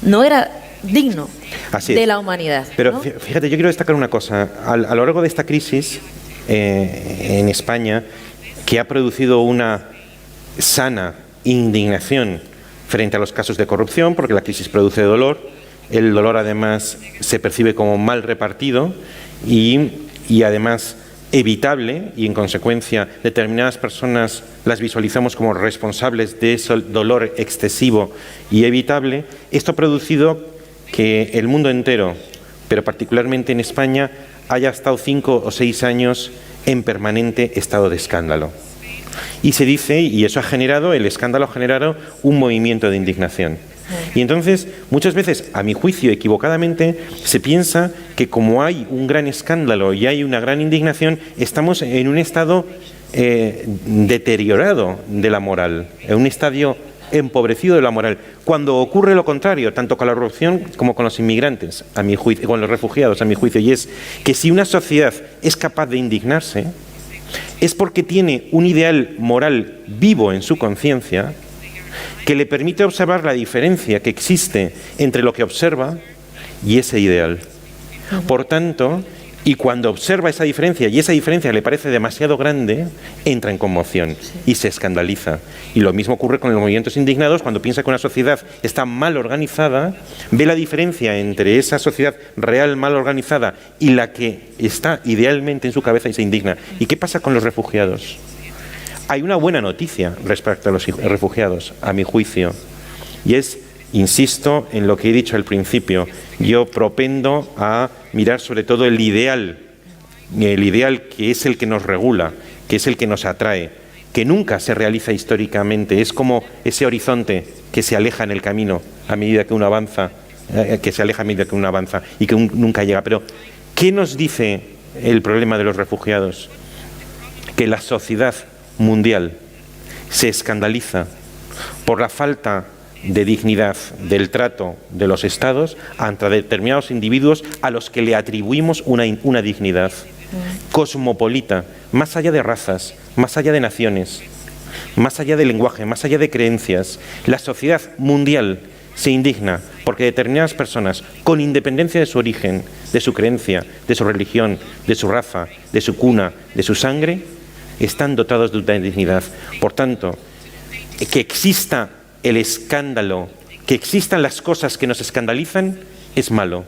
no era digno de la es. humanidad. Pero ¿no? fíjate, yo quiero destacar una cosa. A lo largo de esta crisis en España, que ha producido una sana indignación frente a los casos de corrupción, porque la crisis produce dolor, el dolor además se percibe como mal repartido y además evitable, y en consecuencia determinadas personas las visualizamos como responsables de ese dolor excesivo y evitable. Esto ha producido que el mundo entero, pero particularmente en España, haya estado 5 o 6 años en permanente estado de escándalo. Y se dice, y eso ha generado, el escándalo ha generado un movimiento de indignación. Y entonces, muchas veces, a mi juicio, equivocadamente, se piensa que como hay un gran escándalo y hay una gran indignación, estamos en un estado deteriorado de la moral, en un estadio empobrecido de la moral, cuando ocurre lo contrario, tanto con la corrupción como con los inmigrantes, a mi juicio, con los refugiados, a mi juicio, y es que si una sociedad es capaz de indignarse, es porque tiene un ideal moral vivo en su conciencia que le permite observar la diferencia que existe entre lo que observa y ese ideal. Por tanto, y cuando observa esa diferencia y esa diferencia le parece demasiado grande, entra en conmoción y se escandaliza. Y lo mismo ocurre con los movimientos indignados. Cuando piensa que una sociedad está mal organizada, ve la diferencia entre esa sociedad real mal organizada y la que está idealmente en su cabeza y se indigna. ¿Y qué pasa con los refugiados? Hay una buena noticia respecto a los refugiados, a mi juicio, y es, insisto en lo que he dicho al principio, yo propendo a mirar sobre todo el ideal que es el que nos regula, que es el que nos atrae, que nunca se realiza históricamente, es como ese horizonte que se aleja en el camino a medida que uno avanza, y que nunca llega. Pero, ¿qué nos dice el problema de los refugiados? Que la sociedad mundial se escandaliza por la falta de dignidad del trato de los Estados ante determinados individuos a los que le atribuimos una dignidad cosmopolita, más allá de razas, más allá de naciones, más allá de lenguaje, más allá de creencias. La sociedad mundial se indigna porque determinadas personas, con independencia de su origen, de su creencia, de su religión, de su raza, de su cuna, de su sangre, están dotados de una dignidad. Por tanto, que exista el escándalo, que existan las cosas que nos escandalizan, es malo.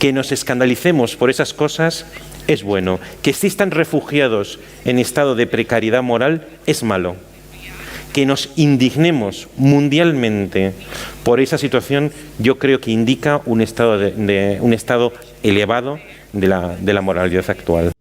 Que nos escandalicemos por esas cosas es bueno. Que existan refugiados en estado de precariedad moral es malo. Que nos indignemos mundialmente por esa situación, yo creo que indica un estado elevado de la moralidad actual.